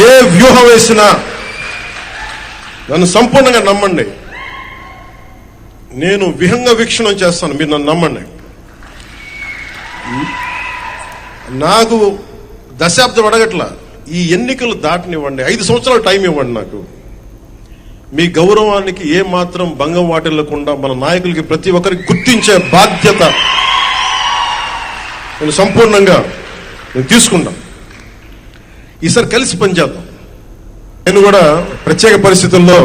ఏ వ్యూహం వేసినా నన్ను సంపూర్ణంగా నమ్మండి, నేను విహంగ వీక్షణం చేస్తాను. మీరు నన్ను నమ్మండి. నాకు దశాబ్దం అడగట్లా, ఈ ఎన్నికలు దాటనివ్వండి, 5 సంవత్సరాలు టైం ఇవ్వండి. నాకు మీ గౌరవానికి ఏ మాత్రం భంగం వాటిల్లకుండా మన నాయకులకి ప్రతి ఒక్కరికి గుర్తించే బాధ్యత నేను సంపూర్ణంగా తీసుకుంటాను. ఈసారి కలిసి పనిచేద్దాం. నేను కూడా ప్రత్యేక పరిస్థితుల్లో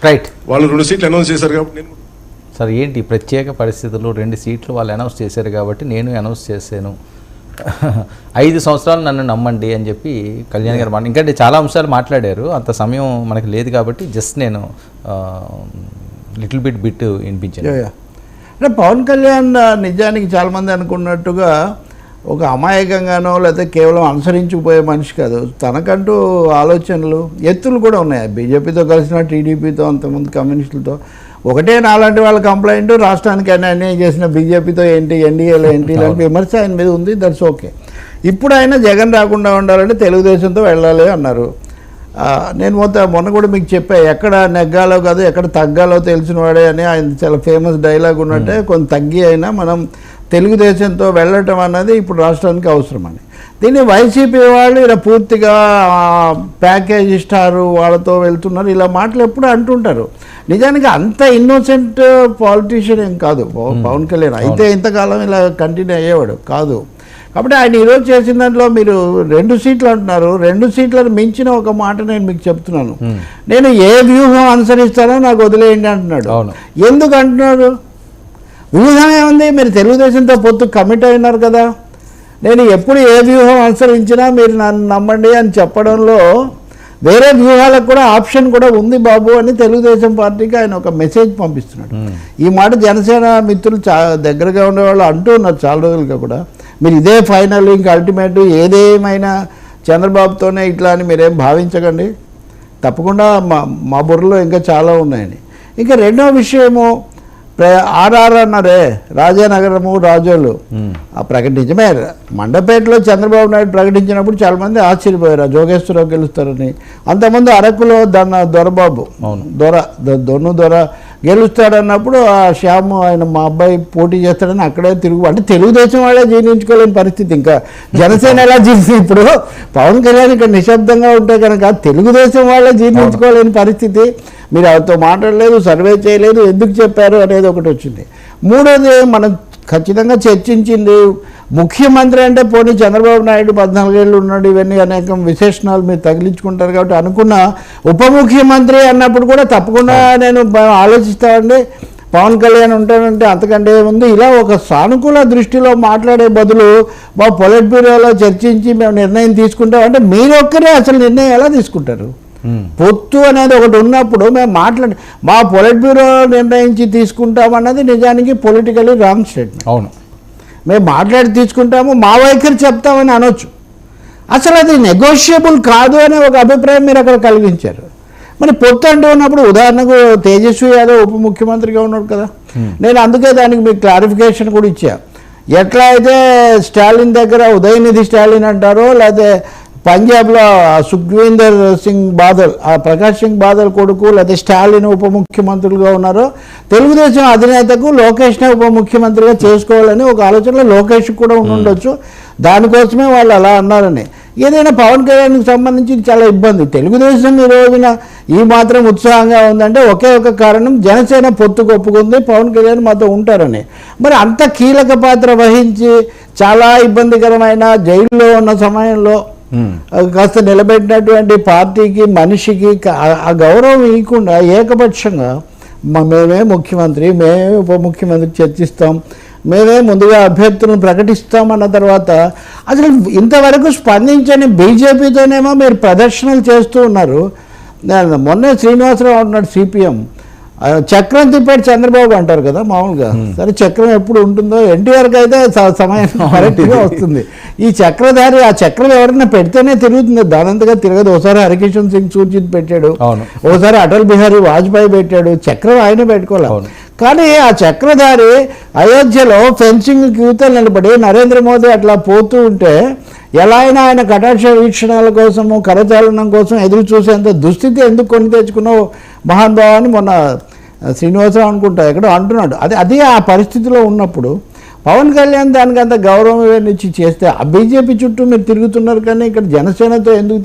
రైట్ వాళ్ళు 2 సీట్లు అనౌన్స్ చేశారు కాబట్టి నేను సార్ ఏంటి ప్రత్యేక పరిస్థితుల్లో 2 సీట్లు వాళ్ళు అనౌన్స్ చేశారు కాబట్టి నేను అనౌన్స్ చేశాను. 5 సంవత్సరాలు నన్ను నమ్మండి అని చెప్పి కళ్యాణ్ గారు ఇంకా చాలా అంశాలు మాట్లాడారు. అంత సమయం మనకి లేదు కాబట్టి జస్ట్ నేను లిటిల్ బిట్ వినిపించాను. అంటే పవన్ కళ్యాణ్ నిజానికి చాలామంది అనుకున్నట్టుగా ఒక అమాయకంగానో లేకపోతే కేవలం అనుసరించుకుపోయే మనిషి కాదు. తనకంటూ ఆలోచనలు ఎత్తులు కూడా ఉన్నాయి. బీజేపీతో కలిసిన టీడీపీతో అంతమంది కమ్యూనిస్టులతో ఒకటే నాలాంటి వాళ్ళ కంప్లైంట్, రాష్ట్రానికి అన్యాయం చేసిన బీజేపీతో ఏంటి, ఎన్డీఏలో ఏంటి ఇలాంటి విమర్శ ఆయన మీద ఉంది. That's okay. ఇప్పుడు ఆయన జగన్ రాకుండా ఉండాలంటే తెలుగుదేశంతో వెళ్ళాలి అన్నారు. నేను మొన్న కూడా మీకు చెప్పా, ఎక్కడ నెగ్గాలో కాదు ఎక్కడ తగ్గాలో తెలిసిన వాడే అని ఆయన చాలా ఫేమస్ డైలాగ్ ఉన్నట్టే కొంత తగ్గి అయినా మనం తెలుగుదేశంతో వెళ్ళటం అన్నది ఇప్పుడు రాష్ట్రానికి అవసరమని. దీన్ని వైసీపీ వాళ్ళు ఇలా పూర్తిగా ప్యాకేజ్ ఇస్తారు, వాళ్ళతో వెళ్తున్నారు, ఇలా మాటలు ఎప్పుడు అంటుంటారు. నిజానికి అంత ఇన్నోసెంట్ పాలిటీషియన్ ఏం కాదు పవన్ కళ్యాణ్. అయితే ఇంతకాలం ఇలా కంటిన్యూ అయ్యేవాడు కాదు. కాబట్టి ఆయన ఈరోజు చేసిన దాంట్లో మీరు 2 సీట్లు అంటున్నారు. 2 సీట్లను మించిన ఒక మాట నేను మీకు చెప్తున్నాను. నేను ఏ వ్యూహం అనుసరిస్తానో నాకు వదిలేయండి అంటున్నాడు. ఎందుకు అంటున్నాడు? వ్యూహం ఏముంది? మీరు తెలుగుదేశంతో పొత్తు కమిట్ అయినారు కదా. నేను ఎప్పుడు ఏ వ్యూహం అనుసరించినా మీరు నన్ను నమ్మండి అని చెప్పడంలో వేరే వ్యూహాలకు కూడా ఆప్షన్ కూడా ఉంది బాబు అని తెలుగుదేశం పార్టీకి ఆయన ఒక మెసేజ్ పంపిస్తున్నాడు. ఈ మాట జనసేన మిత్రులు దగ్గరగా ఉండేవాళ్ళు అంటూ ఉన్నారు చాలా రోజులుగా కూడా. మీరు ఇదే ఫైనల్, ఇంకా అల్టిమేట్, ఏదేమైనా చంద్రబాబుతోనే ఇట్లా అని మీరేం భావించకండి. తప్పకుండా మా బుర్రలో ఇంకా చాలా ఉన్నాయని. ఇంకా రెండో విషయము, ఆర్ఆర్ అన్నారే, రాజానగరము రాజోలు ప్రకటించమే. మండపేటలో చంద్రబాబు నాయుడు ప్రకటించినప్పుడు చాలామంది ఆశ్చర్యపోయారు, జోగేశ్వరరావు గెలుస్తారని. అంతకుముందు అరకులో దొరబాబు దొర గెలుస్తాడన్నప్పుడు ఆ శ్యాము ఆయన మా అబ్బాయి పోటీ చేస్తాడని అక్కడే అంటే తెలుగుదేశం వాళ్ళే జీర్ణించుకోలేని పరిస్థితి. ఇంకా జనసేన ఎలా జీర్ణి, ఇప్పుడు పవన్ కళ్యాణ్ ఇక్కడ నిశ్శబ్దంగా ఉంటే కనుక తెలుగుదేశం వాళ్ళే జీర్ణించుకోలేని పరిస్థితి. మీరు అవతో మాట్లాడలేదు, సర్వే చేయలేదు, ఎందుకు చెప్పారు అనేది ఒకటి వచ్చింది. మూడోది మనం ఖచ్చితంగా చర్చించింది, ముఖ్యమంత్రి అంటే పోనీ చంద్రబాబు నాయుడు 14 ఏళ్ళు ఉన్నాడు, ఇవన్నీ అనేక విశేషణాలు మీరు తగిలించుకుంటారు కాబట్టి అనుకున్న ఉప ముఖ్యమంత్రి అన్నప్పుడు కూడా తప్పకుండా నేను ఆలోచిస్తానండి, పవన్ కళ్యాణ్ ఉంటానంటే అంతకంటే ఏముంది. ఇలా ఒక సానుకూల దృష్టిలో మాట్లాడే బదులు మా పొలిట్ బ్యూరోలో చర్చించి మేము నిర్ణయం తీసుకుంటాం అంటే మీరొక్కరే అసలు నిర్ణయం ఎలా తీసుకుంటారు? పొత్తు అనేది ఒకటి ఉన్నప్పుడు మేము మా పొలిట్ బ్యూరో నిర్ణయించి తీసుకుంటామన్నది నిజానికి పొలిటికలీ రాంగ్ స్టేట్మెంట్. అవును, మేము మాట్లాడి తీసుకుంటాము, మా వైఖరి చెప్తామని అనొచ్చు. అసలు అది నెగోషియబుల్ కాదు అనే ఒక అభిప్రాయం మీరు అక్కడ కలిగించారు. మరి పొత్తు అంటూ ఉన్నప్పుడు ఉదాహరణకు తేజస్వి యాదవ్ ఉప ముఖ్యమంత్రిగా ఉన్నాడు కదా. నేను అందుకే దానికి మీకు క్లారిఫికేషన్ కూడా ఇచ్చా. ఎట్లా అయితే స్టాలిన్ దగ్గర ఉదయనిధి స్టాలిన్ అంటారో, లేకపోతే పంజాబ్లో సుఖ్వీందర్ సింగ్ బాదల్, ఆ ప్రకాష్ సింగ్ బాదల్ కొడుకు, లేకపోతే స్టాలిన్ ఉప ముఖ్యమంత్రులుగా ఉన్నారో, తెలుగుదేశం అధినేతకు లోకేష్నే ఉప ముఖ్యమంత్రిగా చేసుకోవాలని ఒక ఆలోచనలో లోకేష్ కూడా ఉండొచ్చు. దానికోసమే వాళ్ళు అలా అన్నారని. ఏదైనా పవన్ కళ్యాణ్కి సంబంధించి చాలా ఇబ్బంది. తెలుగుదేశం ఈ రోజున ఈ మాత్రం ఉత్సాహంగా ఉందంటే ఒకే ఒక కారణం, జనసేన పొత్తుకు ఒప్పుకుంది, పవన్ కళ్యాణ్ మాతో ఉంటారని. మరి అంత కీలక పాత్ర వహించి చాలా ఇబ్బందికరమైన జైల్లో ఉన్న సమయంలో కాస్త నిలబెట్టినటువంటి పార్టీకి, మనిషికి ఆ గౌరవం ఇవ్వకుండా ఏకపక్షంగా మేమే ముఖ్యమంత్రి, మేమే ఉప ముఖ్యమంత్రి చర్చిస్తాం, మేమే ముందుగా అభ్యర్థులను ప్రకటిస్తామన్న తర్వాత అసలు ఇంతవరకు స్పందించని బీజేపీతోనేమో మీరు ప్రదర్శనలు చేస్తూ ఉన్నారు. మొన్నే శ్రీనివాసరావు అంటున్నాడు, సిపిఎం చక్రం తిప్పాడు చంద్రబాబు అంటారు కదా మామూలుగా. సరే, చక్రం ఎప్పుడు ఉంటుందో, ఎన్టీఆర్కి అయితే సమయం కరెక్ట్గా వస్తుంది. ఈ చక్రధారి, ఆ చక్రం ఎవరైనా పెడితేనే తిరుగుతుంది, దానంతగా తిరగదు. ఒకసారి హరికిషన్ సింగ్ సూర్జిత్ పెట్టాడు, ఒకసారి అటల్ బిహారీ వాజ్పేయి పెట్టాడు, చక్రం ఆయన పెట్టుకోవాలి. కానీ ఆ చక్రధారి అయోధ్యలో ఫెన్సింగ్ క్యూతో నిలబడి నరేంద్ర మోదీ అట్లా పోతూ ఉంటే ఎలా అయినా ఆయన కటాక్ష వీక్షణాల కోసము కరచాలనం కోసం ఎదురు చూసేంత దుస్థితి ఎందుకు కొని తెచ్చుకున్నావు మహానుభావాన్ని మొన్న శ్రీనివాసరావు అనుకుంటా ఎక్కడో అంటున్నాడు. అది ఆ పరిస్థితిలో ఉన్నప్పుడు పవన్ కళ్యాణ్ దానికి అంత గౌరవం ఇచ్చి చేస్తే ఆ బీజేపీ చుట్టూ మీరు తిరుగుతున్నారు కానీ ఇక్కడ జనసేనతో ఎందుకు